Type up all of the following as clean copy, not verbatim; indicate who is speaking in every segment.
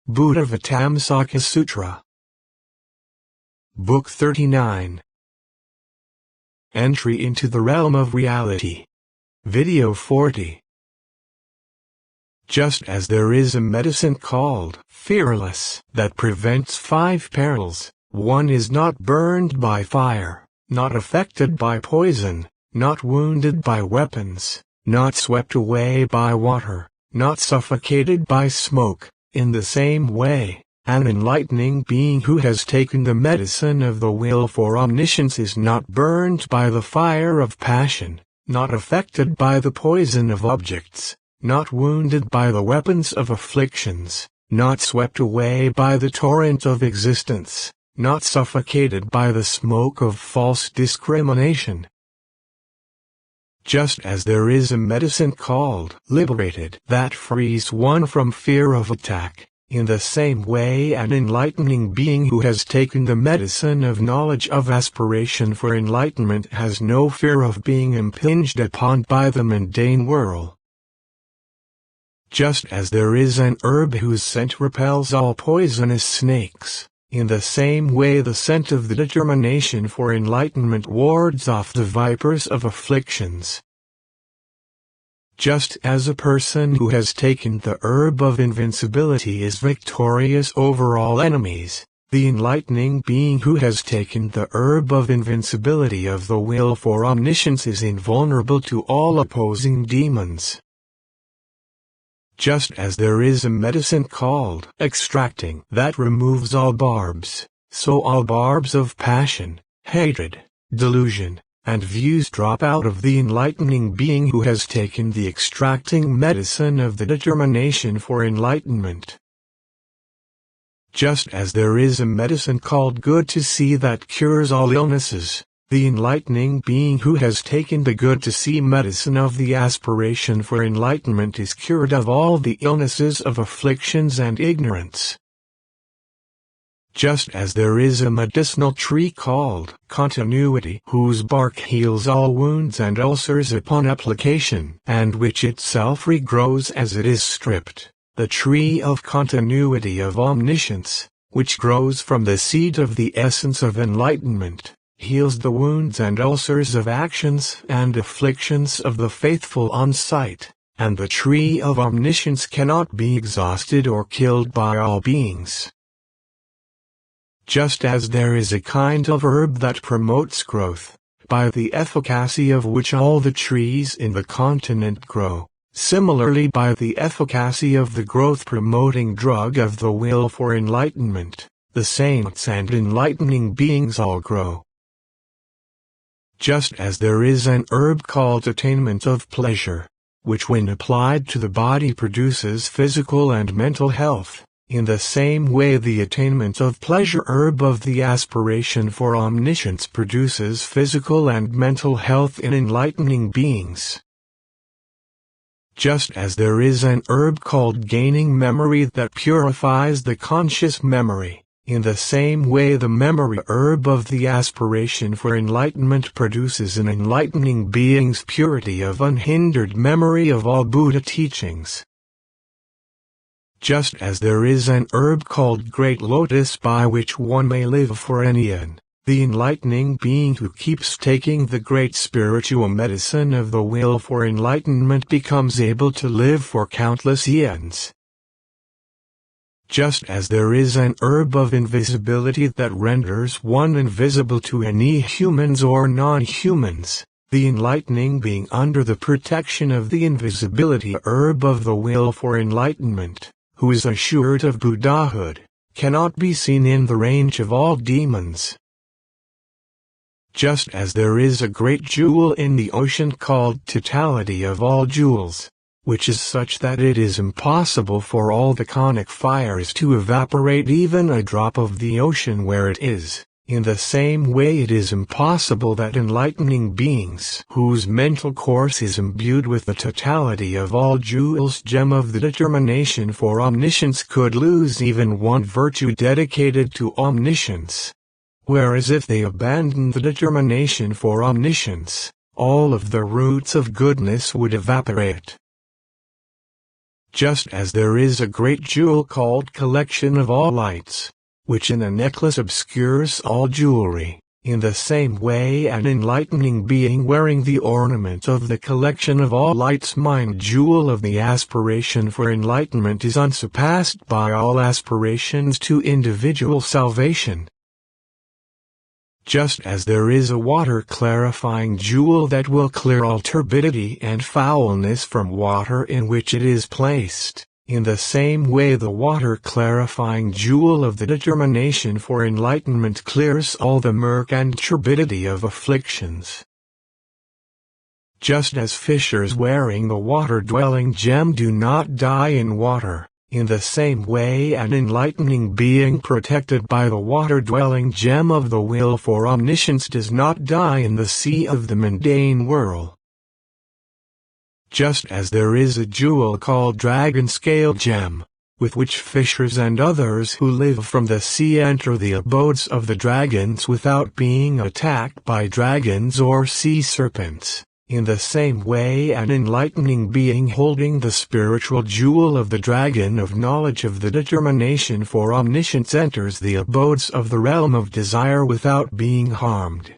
Speaker 1: Buddhāvataṃsaka Sutra. Book 39. Entry into the Realm of Reality. Video 40. Just as there is a medicine called fearless that prevents 5 perils, one is not burned by fire, not affected by poison, not wounded by weapons, not swept away by water, not suffocated by smoke. In the same way, an enlightening being who has taken the medicine of the will for omniscience is not burned by the fire of passion, not affected by the poison of objects, not wounded by the weapons of afflictions, not swept away by the torrent of existence, not suffocated by the smoke of false discrimination. Just as there is a medicine called liberated that frees one from fear of attack, in the same way an enlightening being who has taken the medicine of knowledge of aspiration for enlightenment has no fear of being impinged upon by the mundane world. Just as there is an herb whose scent repels all poisonous snakes, in the same way the scent of the determination for enlightenment wards off the vipers of afflictions. Just as a person who has taken the herb of invincibility is victorious over all enemies, the enlightening being who has taken the herb of invincibility of the will for omniscience is invulnerable to all opposing demons. Just as there is a medicine called extracting that removes all barbs, so all barbs of passion, hatred, delusion, and views drop out of the enlightening being who has taken the extracting medicine of the determination for enlightenment. Just as there is a medicine called good to see that cures all illnesses, the enlightening being who has taken the good to see medicine of the aspiration for enlightenment is cured of all the illnesses of afflictions and ignorance. Just as there is a medicinal tree called continuity whose bark heals all wounds and ulcers upon application, and which itself regrows as it is stripped, the tree of continuity of omniscience, which grows from the seed of the essence of enlightenment, heals the wounds and ulcers of actions and afflictions of the faithful on sight, and the tree of omniscience cannot be exhausted or killed by all beings. Just as there is a kind of herb that promotes growth, by the efficacy of which all the trees in the continent grow, similarly by the efficacy of the growth-promoting drug of the will for enlightenment, the saints and enlightening beings all grow. Just as there is an herb called attainment of pleasure, which when applied to the body produces physical and mental health, in the same way the attainment of pleasure herb of the aspiration for omniscience produces physical and mental health in enlightening beings. Just as there is an herb called gaining memory that purifies the conscious memory, in the same way the memory herb of the aspiration for enlightenment produces in enlightening beings purity of unhindered memory of all Buddha teachings. Just as there is an herb called Great Lotus by which one may live for an aeon, the enlightening being who keeps taking the great spiritual medicine of the will for enlightenment becomes able to live for countless eons. Just as there is an herb of invisibility that renders one invisible to any humans or non-humans, the enlightening being under the protection of the invisibility herb of the will for enlightenment, who is assured of Buddhahood, cannot be seen in the range of all demons. Just as there is a great jewel in the ocean called totality of all jewels, which is such that it is impossible for all the conic fires to evaporate even a drop of the ocean where it is, in the same way it is impossible that enlightening beings whose mental course is imbued with the totality of all jewels gem of the determination for omniscience could lose even one virtue dedicated to omniscience. Whereas if they abandon the determination for omniscience, all of the roots of goodness would evaporate. Just as there is a great jewel called collection of all lights, which in a necklace obscures all jewelry, in the same way an enlightening being wearing the ornament of the collection of all lights mind jewel of the aspiration for enlightenment is unsurpassed by all aspirations to individual salvation. Just as there is a water clarifying jewel that will clear all turbidity and foulness from water in which it is placed, in the same way the water clarifying jewel of the determination for enlightenment clears all the murk and turbidity of afflictions. Just as fishers wearing the water-dwelling gem do not die in water, in the same way an enlightening being protected by the water-dwelling gem of the will for omniscience does not die in the sea of the mundane world. Just as there is a jewel called dragon scale gem, with which fishers and others who live from the sea enter the abodes of the dragons without being attacked by dragons or sea serpents, in the same way an enlightening being holding the spiritual jewel of the dragon of knowledge of the determination for omniscience enters the abodes of the realm of desire without being harmed.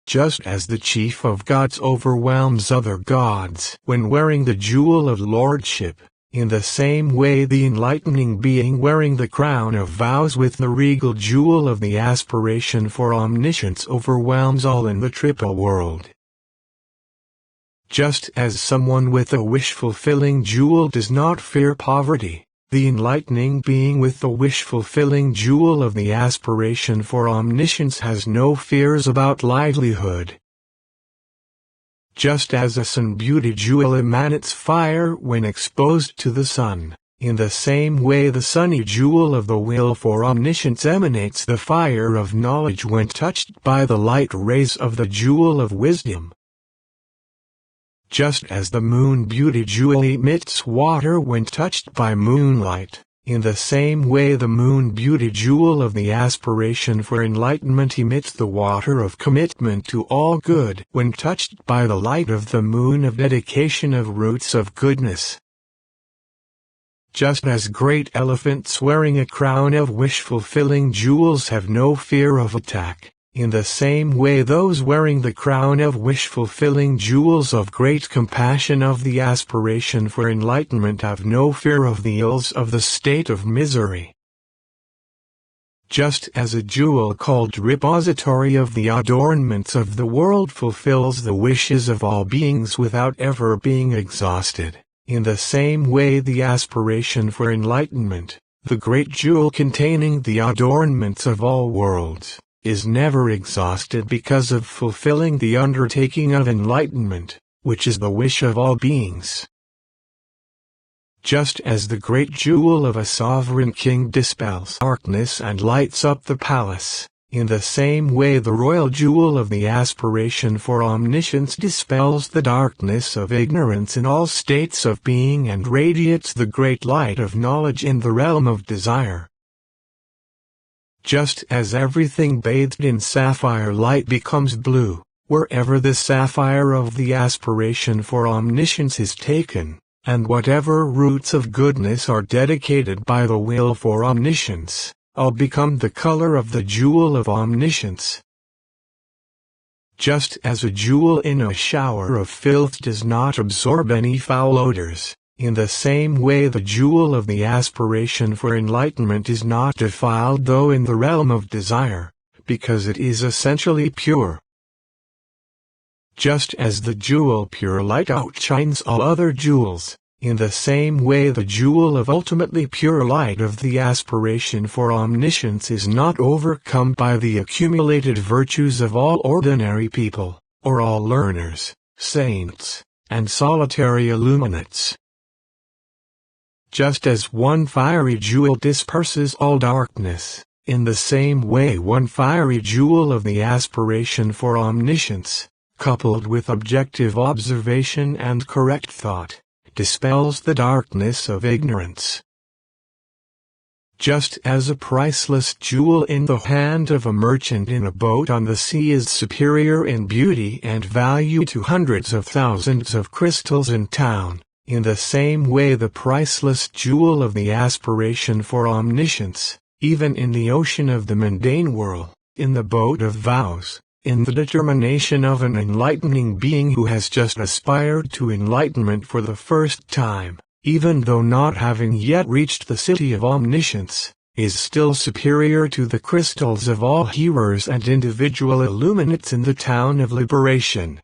Speaker 1: Just as the chief of gods overwhelms other gods when wearing the jewel of lordship, in the same way the enlightening being wearing the crown of vows with the regal jewel of the aspiration for omniscience overwhelms all in the triple world. Just as someone with a wish-fulfilling jewel does not fear poverty, the enlightening being with the wish-fulfilling jewel of the aspiration for omniscience has no fears about livelihood. Just as a sun-beauty jewel emanates fire when exposed to the sun, in the same way the sunny jewel of the will for omniscience emanates the fire of knowledge when touched by the light rays of the jewel of wisdom. Just as the moon beauty jewel emits water when touched by moonlight, in the same way the moon beauty jewel of the aspiration for enlightenment emits the water of commitment to all good when touched by the light of the moon of dedication of roots of goodness. Just as great elephants wearing a crown of wish-fulfilling jewels have no fear of attack, in the same way those wearing the crown of wish-fulfilling jewels of great compassion of the aspiration for enlightenment have no fear of the ills of the state of misery. Just as a jewel called repository of the adornments of the world fulfills the wishes of all beings without ever being exhausted, in the same way the aspiration for enlightenment, the great jewel containing the adornments of all worlds, is never exhausted because of fulfilling the undertaking of enlightenment, which is the wish of all beings. Just as the great jewel of a sovereign king dispels darkness and lights up the palace, in the same way the royal jewel of the aspiration for omniscience dispels the darkness of ignorance in all states of being and radiates the great light of knowledge in the realm of desire. Just as everything bathed in sapphire light becomes blue, wherever the sapphire of the aspiration for omniscience is taken, and whatever roots of goodness are dedicated by the will for omniscience, all become the color of the jewel of omniscience. Just as a jewel in a shower of filth does not absorb any foul odors, in the same way the jewel of the aspiration for enlightenment is not defiled though in the realm of desire, because it is essentially pure. Just as the jewel pure light outshines all other jewels, in the same way the jewel of ultimately pure light of the aspiration for omniscience is not overcome by the accumulated virtues of all ordinary people, or all learners, saints, and solitary illuminates. Just as one fiery jewel disperses all darkness, in the same way one fiery jewel of the aspiration for omniscience, coupled with objective observation and correct thought, dispels the darkness of ignorance. Just as a priceless jewel in the hand of a merchant in a boat on the sea is superior in beauty and value to hundreds of thousands of crystals in town, In the same way the priceless jewel of the aspiration for omniscience, even in the ocean of the mundane world, in the boat of vows, in the determination of an enlightening being who has just aspired to enlightenment for the first time, even though not having yet reached the city of omniscience, is still superior to the crystals of all hearers and individual illuminates in the town of liberation.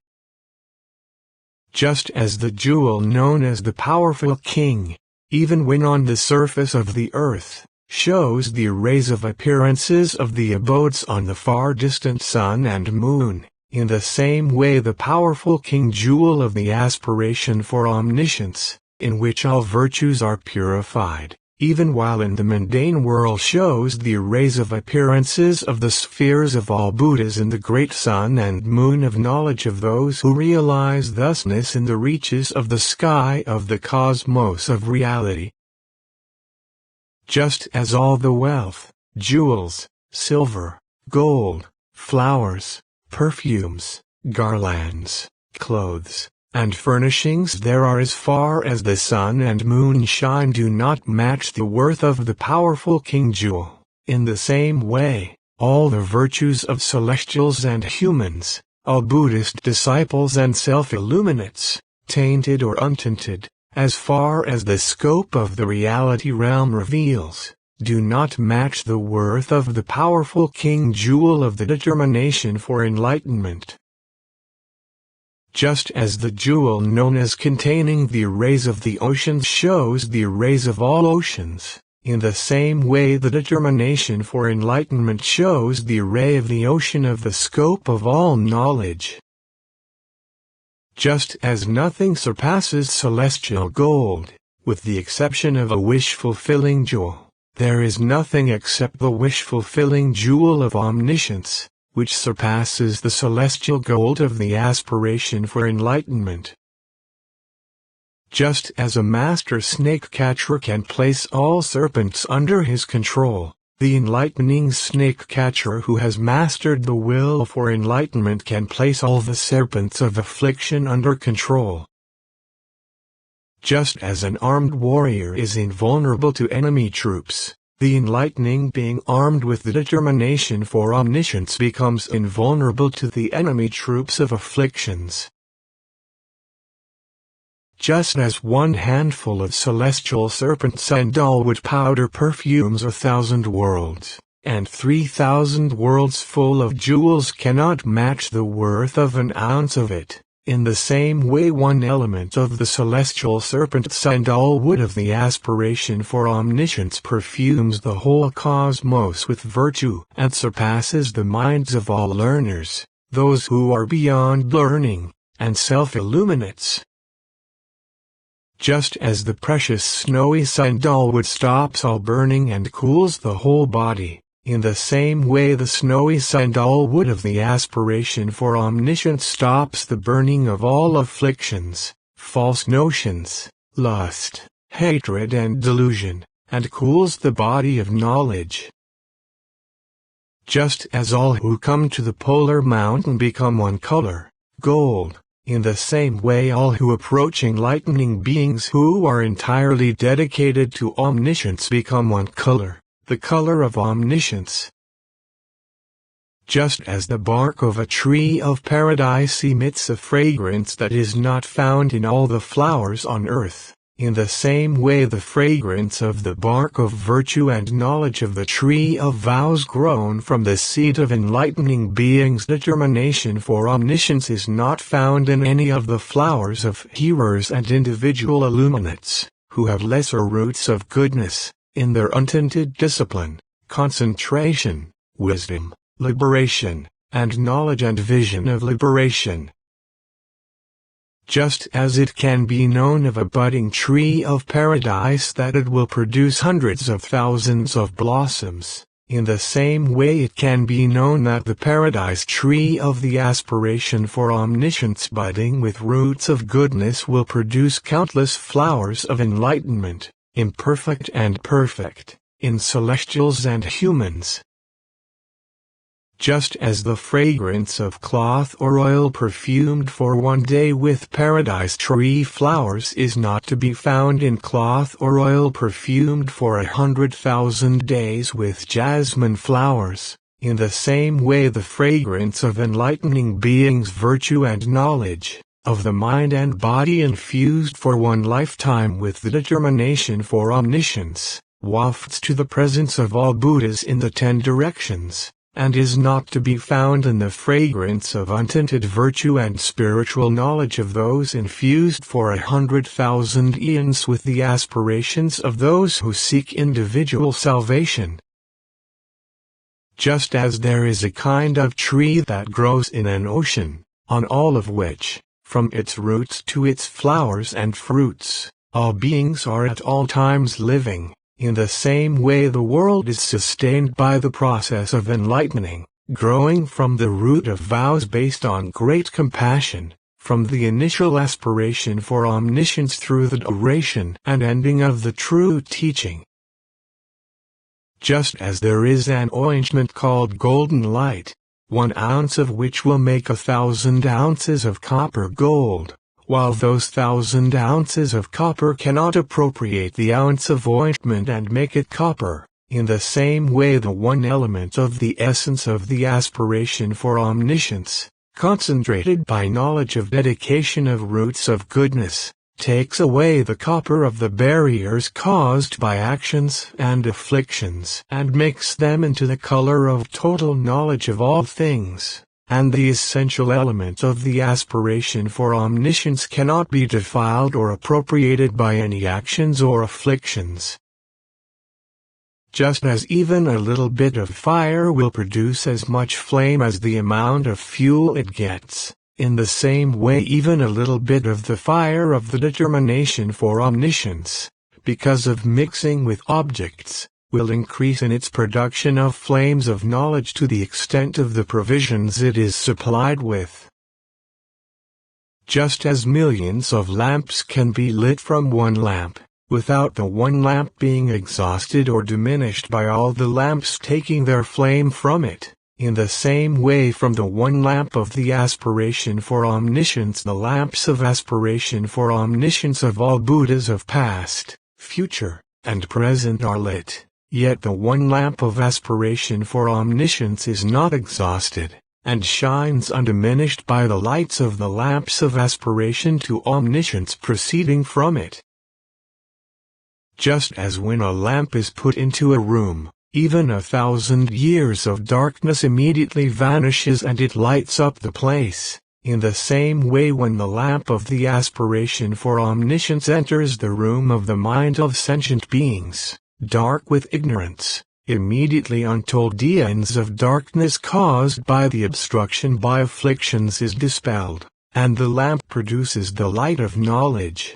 Speaker 1: Just as the jewel known as the powerful king, even when on the surface of the earth, shows the arrays of appearances of the abodes on the far distant sun and moon, in the same way the powerful king jewel of the aspiration for omniscience, in which all virtues are purified, even while in the mundane world shows the arrays of appearances of the spheres of all Buddhas in the great sun and moon of knowledge of those who realize thusness in the reaches of the sky of the cosmos of reality. Just as all the wealth, jewels, silver, gold, flowers, perfumes, garlands, clothes, and furnishings there are as far as the sun and moon shine do not match the worth of the powerful king jewel, in the same way, all the virtues of celestials and humans, all Buddhist disciples and self-illuminates, tainted or untainted, as far as the scope of the reality realm reveals, do not match the worth of the powerful king jewel of the determination for enlightenment. Just as the jewel known as containing the arrays of the oceans shows the arrays of all oceans, in the same way the determination for enlightenment shows the array of the ocean of the scope of all knowledge. Just as nothing surpasses celestial gold, with the exception of a wish-fulfilling jewel, there is nothing except the wish-fulfilling jewel of omniscience, which surpasses the celestial gold of the aspiration for enlightenment. Just as a master snake-catcher can place all serpents under his control, the enlightening snake-catcher who has mastered the will for enlightenment can place all the serpents of affliction under control. Just as an armed warrior is invulnerable to enemy troops, the enlightening being armed with the determination for omniscience becomes invulnerable to the enemy troops of afflictions. Just as one handful of celestial serpent sandalwood powder perfumes 1,000 worlds, and 3,000 worlds full of jewels cannot match the worth of an ounce of it, in the same way one element of the celestial serpent sandalwood of the aspiration for omniscience perfumes the whole cosmos with virtue and surpasses the minds of all learners, those who are beyond learning, and self-illuminates. Just as the precious snowy sandalwood stops all burning and cools the whole body, in the same way the snowy sandalwood of the aspiration for omniscience stops the burning of all afflictions, false notions, lust, hatred and delusion, and cools the body of knowledge. Just as all who come to the polar mountain become one color, gold, in the same way all who approach enlightening beings who are entirely dedicated to omniscience become one color, the color of omniscience. Just as the bark of a tree of paradise emits a fragrance that is not found in all the flowers on earth, in the same way the fragrance of the bark of virtue and knowledge of the tree of vows grown from the seed of enlightening beings' determination for omniscience is not found in any of the flowers of hearers and individual illuminates, who have lesser roots of goodness, in their untainted discipline, concentration, wisdom, liberation, and knowledge and vision of liberation. Just as it can be known of a budding tree of paradise that it will produce hundreds of thousands of blossoms, in the same way it can be known that the paradise tree of the aspiration for omniscience budding with roots of goodness will produce countless flowers of enlightenment, imperfect and perfect, in celestials and humans. Just as the fragrance of cloth or oil perfumed for one day with paradise tree flowers is not to be found in cloth or oil perfumed for 100,000 days with jasmine flowers, in the same way the fragrance of enlightening beings' virtue and knowledge, of the mind and body infused for one lifetime with the determination for omniscience, wafts to the presence of all Buddhas in the 10 directions, and is not to be found in the fragrance of untinted virtue and spiritual knowledge of those infused for 100,000 eons with the aspirations of those who seek individual salvation. Just as there is a kind of tree that grows in an ocean, on all of which, from its roots to its flowers and fruits, all beings are at all times living, in the same way the world is sustained by the process of enlightening, growing from the root of vows based on great compassion, from the initial aspiration for omniscience through the duration and ending of the true teaching. Just as there is an ointment called golden light, 1 ounce of which will make 1,000 ounces of copper gold, while those 1,000 ounces of copper cannot appropriate the ounce of ointment and make it copper, in the same way the one element of the essence of the aspiration for omniscience, concentrated by knowledge of dedication of roots of goodness, takes away the copper of the barriers caused by actions and afflictions and makes them into the color of total knowledge of all things. And the essential element of the aspiration for omniscience cannot be defiled or appropriated by any actions or afflictions. Just as even a little bit of fire will produce as much flame as the amount of fuel it gets, in the same way even a little bit of the fire of the determination for omniscience, because of mixing with objects, will increase in its production of flames of knowledge to the extent of the provisions it is supplied with. Just as millions of lamps can be lit from one lamp, without the one lamp being exhausted or diminished by all the lamps taking their flame from it, in the same way from the one lamp of the aspiration for omniscience the lamps of aspiration for omniscience of all Buddhas of past, future, and present are lit. Yet the one lamp of aspiration for omniscience is not exhausted, and shines undiminished by the lights of the lamps of aspiration to omniscience proceeding from it. Just as when a lamp is put into a room, even 1,000 years of darkness immediately vanishes and it lights up the place, in the same way when the lamp of the aspiration for omniscience enters the room of the mind of sentient beings, dark with ignorance, immediately untold eons of darkness caused by the obstruction by afflictions is dispelled, and the lamp produces the light of knowledge.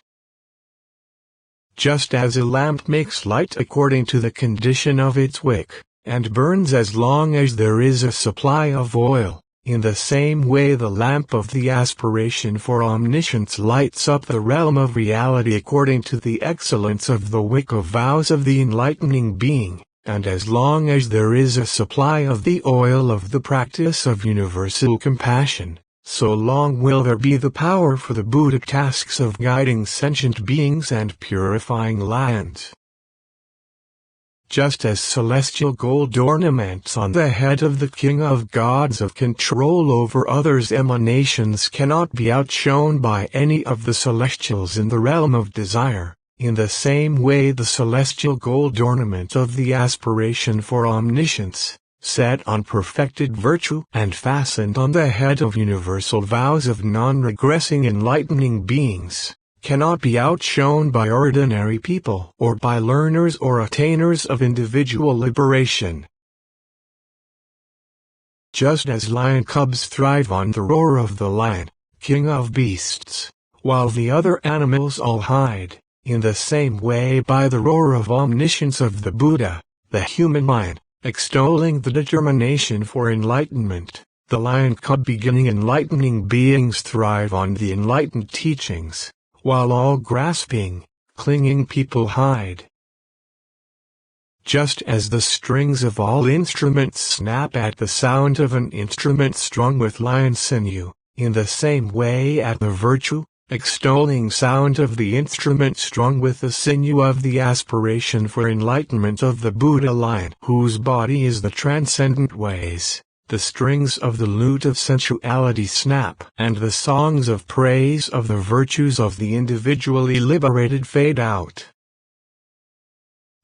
Speaker 1: Just as a lamp makes light according to the condition of its wick, and burns as long as there is a supply of oil, in the same way the lamp of the aspiration for omniscience lights up the realm of reality according to the excellence of the wick of vows of the enlightening being, and as long as there is a supply of the oil of the practice of universal compassion, so long will there be the power for the Buddha tasks of guiding sentient beings and purifying lands. Just as celestial gold ornaments on the head of the king of gods of control over others' emanations cannot be outshone by any of the celestials in the realm of desire, in the same way the celestial gold ornament of the aspiration for omniscience, set on perfected virtue and fastened on the head of universal vows of non-regressing enlightening beings, cannot be outshone by ordinary people or by learners or attainers of individual liberation. Just as lion cubs thrive on the roar of the lion, king of beasts, while the other animals all hide, in the same way by the roar of omniscience of the Buddha, the human lion, extolling the determination for enlightenment, the lion cub beginning enlightening beings thrive on the enlightened teachings, while all grasping, clinging people hide. Just as the strings of all instruments snap at the sound of an instrument strung with lion sinew, in the same way at the virtue, extolling sound of the instrument strung with the sinew of the aspiration for enlightenment of the Buddha lion, whose body is the transcendent ways, the strings of the lute of sensuality snap, and the songs of praise of the virtues of the individually liberated fade out.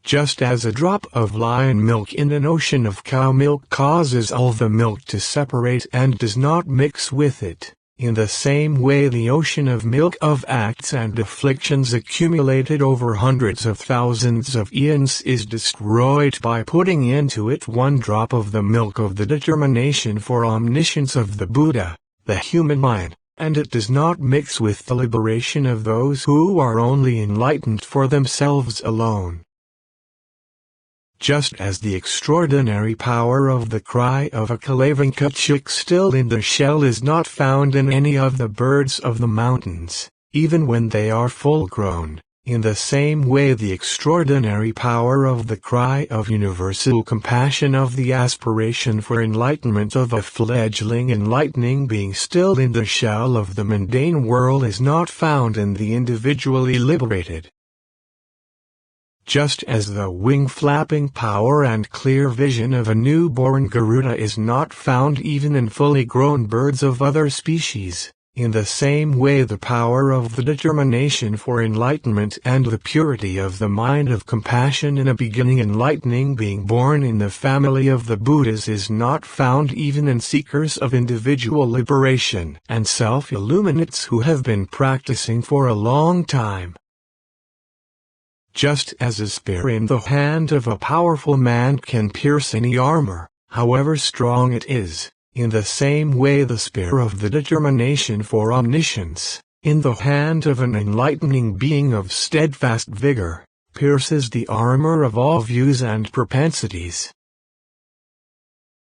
Speaker 1: Just as a drop of lion milk in an ocean of cow milk causes all the milk to separate and does not mix with it, in the same way the ocean of milk of acts and afflictions accumulated over hundreds of thousands of eons is destroyed by putting into it one drop of the milk of the determination for omniscience of the Buddha, the human mind, and it does not mix with the liberation of those who are only enlightened for themselves alone. Just as the extraordinary power of the cry of a Kalavinka chick still in the shell is not found in any of the birds of the mountains, even when they are full-grown, in the same way the extraordinary power of the cry of universal compassion of the aspiration for enlightenment of a fledgling enlightening being still in the shell of the mundane world is not found in the individually liberated. Just as the wing-flapping power and clear vision of a newborn Garuda is not found even in fully grown birds of other species, in the same way the power of the determination for enlightenment and the purity of the mind of compassion in a beginning enlightening being born in the family of the Buddhas is not found even in seekers of individual liberation and self-illuminates who have been practicing for a long time. Just as a spear in the hand of a powerful man can pierce any armor, however strong it is, in the same way the spear of the determination for omniscience, in the hand of an enlightening being of steadfast vigor, pierces the armor of all views and propensities.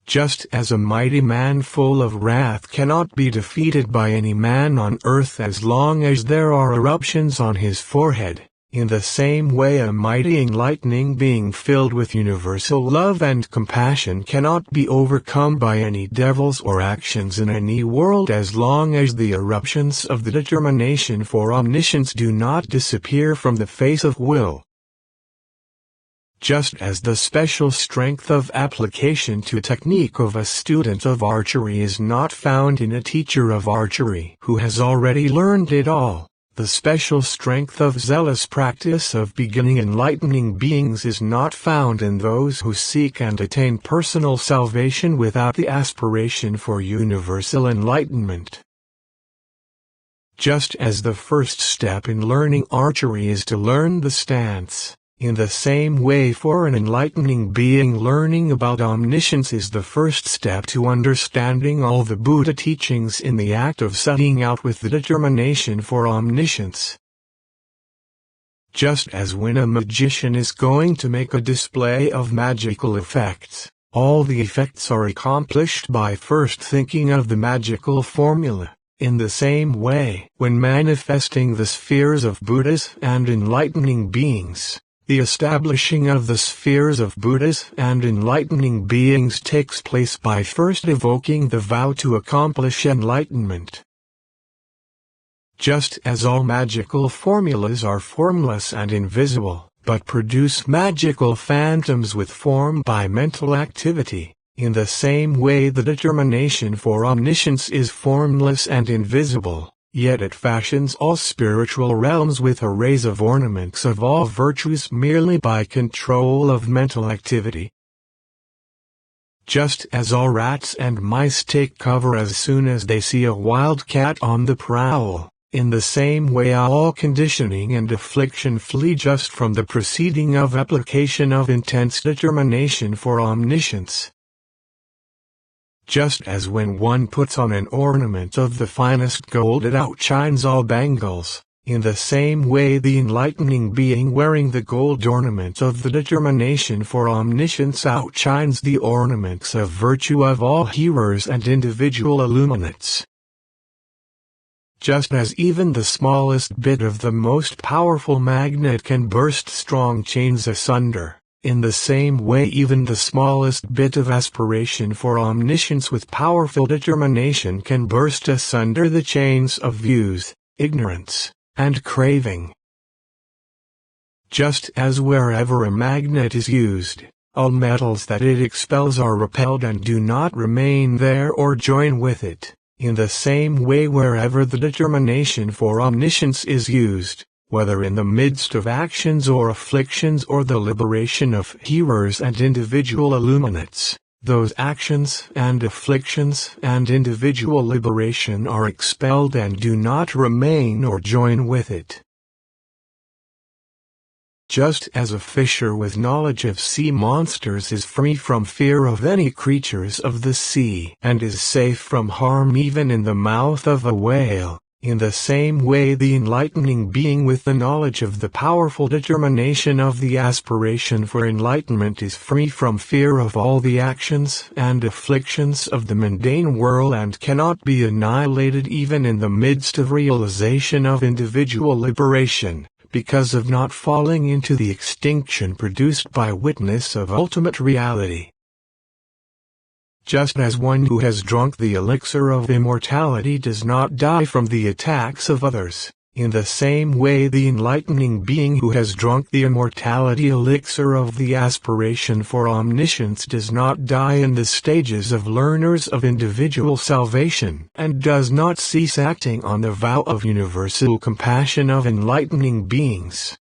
Speaker 1: Just as a mighty man full of wrath cannot be defeated by any man on earth as long as there are eruptions on his forehead, in the same way a mighty enlightening being filled with universal love and compassion cannot be overcome by any devils or actions in any world as long as the eruptions of the determination for omniscience do not disappear from the face of will. Just as the special strength of application to technique of a student of archery is not found in a teacher of archery who has already learned it all, the special strength of zealous practice of beginning enlightening beings is not found in those who seek and attain personal salvation without the aspiration for universal enlightenment. Just as the first step in learning archery is to learn the stance, in the same way for an enlightening being learning about omniscience is the first step to understanding all the Buddha teachings in the act of setting out with the determination for omniscience. Just as when a magician is going to make a display of magical effects, all the effects are accomplished by first thinking of the magical formula. In the same way, when manifesting the spheres of Buddhas and enlightening beings, the establishing of the spheres of Buddhas and enlightening beings takes place by first evoking the vow to accomplish enlightenment. Just as all magical formulas are formless and invisible, but produce magical phantoms with form by mental activity, in the same way the determination for omniscience is formless and invisible. Yet it fashions all spiritual realms with arrays of ornaments of all virtues merely by control of mental activity. Just as all rats and mice take cover as soon as they see a wild cat on the prowl, in the same way all conditioning and affliction flee just from the proceeding of application of intense determination for omniscience. Just as when one puts on an ornament of the finest gold it outshines all bangles, in the same way the enlightening being wearing the gold ornament of the determination for omniscience outshines the ornaments of virtue of all hearers and individual illuminates. Just as even the smallest bit of the most powerful magnet can burst strong chains asunder, In the same way, even the smallest bit of aspiration for omniscience with powerful determination can burst asunder the chains of youth, ignorance, and craving. Just as wherever a magnet is used, all metals that it expels are repelled and do not remain there or join with it, in the same way wherever the determination for omniscience is used, whether in the midst of actions or afflictions or the liberation of hearers and individual illuminates, those actions and afflictions and individual liberation are expelled and do not remain or join with it. Just as a fisher with knowledge of sea monsters is free from fear of any creatures of the sea and is safe from harm even in the mouth of a whale, in the same way the enlightening being with the knowledge of the powerful determination of the aspiration for enlightenment is free from fear of all the actions and afflictions of the mundane world and cannot be annihilated even in the midst of realization of individual liberation, because of not falling into the extinction produced by witness of ultimate reality. Just as one who has drunk the elixir of immortality does not die from the attacks of others, in the same way the enlightening being who has drunk the immortality elixir of the aspiration for omniscience does not die in the stages of learners of individual salvation and does not cease acting on the vow of universal compassion of enlightening beings.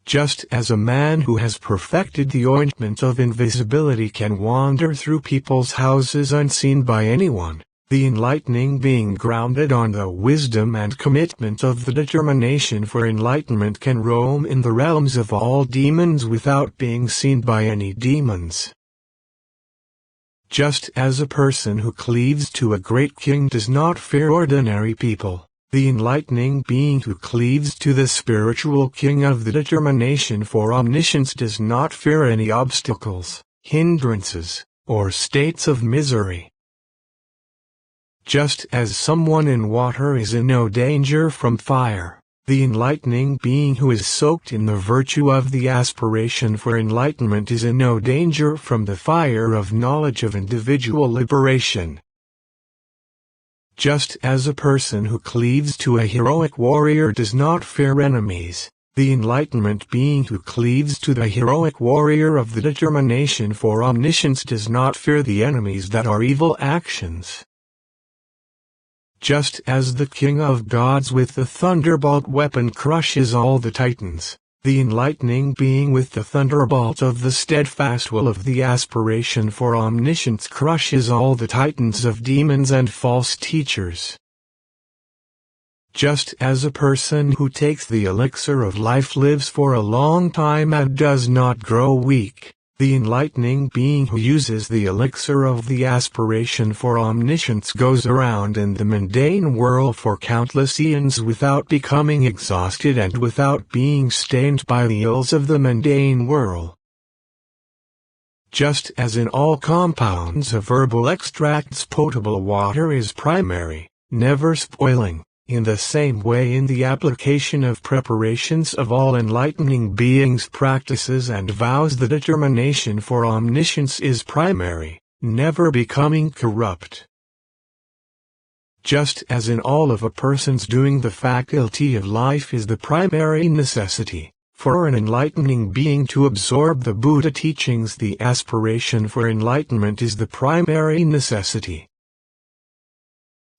Speaker 1: Just as a man who has perfected the ointment of invisibility can wander through people's houses unseen by anyone, the enlightening being grounded on the wisdom and commitment of the determination for enlightenment can roam in the realms of all demons without being seen by any demons. Just as a person who cleaves to a great king does not fear ordinary people, the enlightening being who cleaves to the spiritual king of the determination for omniscience does not fear any obstacles, hindrances, or states of misery. Just as someone in water is in no danger from fire, the enlightening being who is soaked in the virtue of the aspiration for enlightenment is in no danger from the fire of knowledge of individual liberation. Just as a person who cleaves to a heroic warrior does not fear enemies, the enlightenment being who cleaves to the heroic warrior of the determination for omniscience does not fear the enemies that are evil actions. Just as the king of gods with the thunderbolt weapon crushes all the titans, the enlightening being with the thunderbolt of the steadfast will of the aspiration for omniscience crushes all the titans of demons and false teachers. Just as a person who takes the elixir of life lives for a long time and does not grow weak, the enlightening being who uses the elixir of the aspiration for omniscience goes around in the mundane world for countless eons without becoming exhausted and without being stained by the ills of the mundane world. Just as in all compounds of herbal extracts potable water is primary, never spoiling, in the same way in the application of preparations of all enlightening beings' practices and vows the determination for omniscience is primary, never becoming corrupt. Just as in all of a person's doing the faculty of life is the primary necessity, for an enlightening being to absorb the Buddha teachings the aspiration for enlightenment is the primary necessity.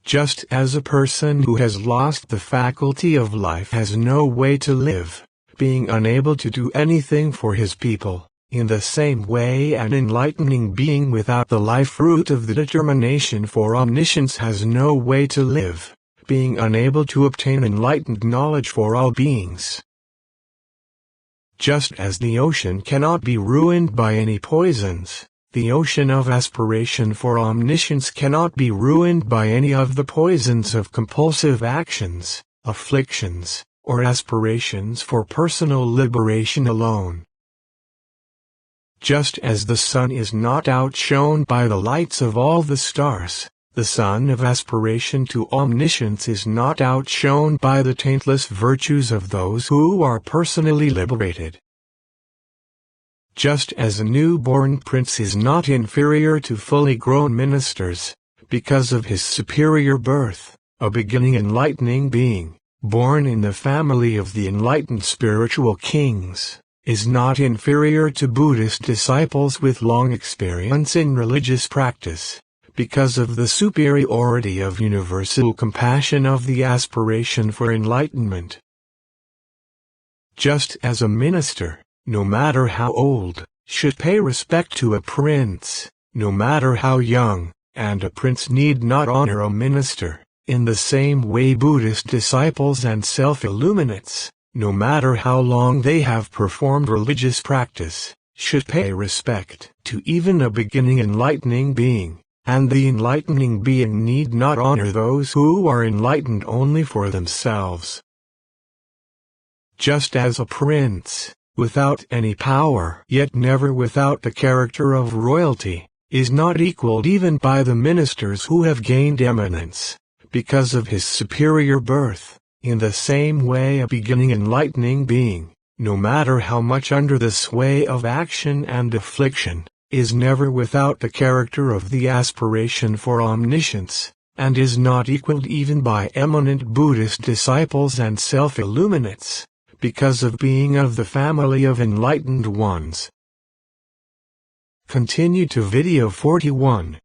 Speaker 1: Just as a person who has lost the faculty of life has no way to live, being unable to do anything for his people, in the same way an enlightening being without the life root of the determination for omniscience has no way to live, being unable to obtain enlightened knowledge for all beings. Just as the ocean cannot be ruined by any poisons, the ocean of aspiration for omniscience cannot be ruined by any of the poisons of compulsive actions, afflictions, or aspirations for personal liberation alone. Just as the sun is not outshone by the lights of all the stars, the sun of aspiration to omniscience is not outshone by the taintless virtues of those who are personally liberated. Just as a newborn prince is not inferior to fully grown ministers, because of his superior birth, a beginning enlightening being, born in the family of the enlightened spiritual kings, is not inferior to Buddhist disciples with long experience in religious practice, because of the superiority of universal compassion of the aspiration for enlightenment. Just as a minister, no matter how old, should pay respect to a prince, no matter how young, and a prince need not honor a minister, in the same way Buddhist disciples and self-illuminates, no matter how long they have performed religious practice, should pay respect to even a beginning enlightening being, and the enlightening being need not honor those who are enlightened only for themselves. Just as a prince, without any power yet never without the character of royalty, is not equaled even by the ministers who have gained eminence, because of his superior birth, in the same way a beginning enlightening being, no matter how much under the sway of action and affliction, is never without the character of the aspiration for omniscience, and is not equaled even by eminent Buddhist disciples and self-illuminates, because of being of the family of enlightened ones. Continue to video 41.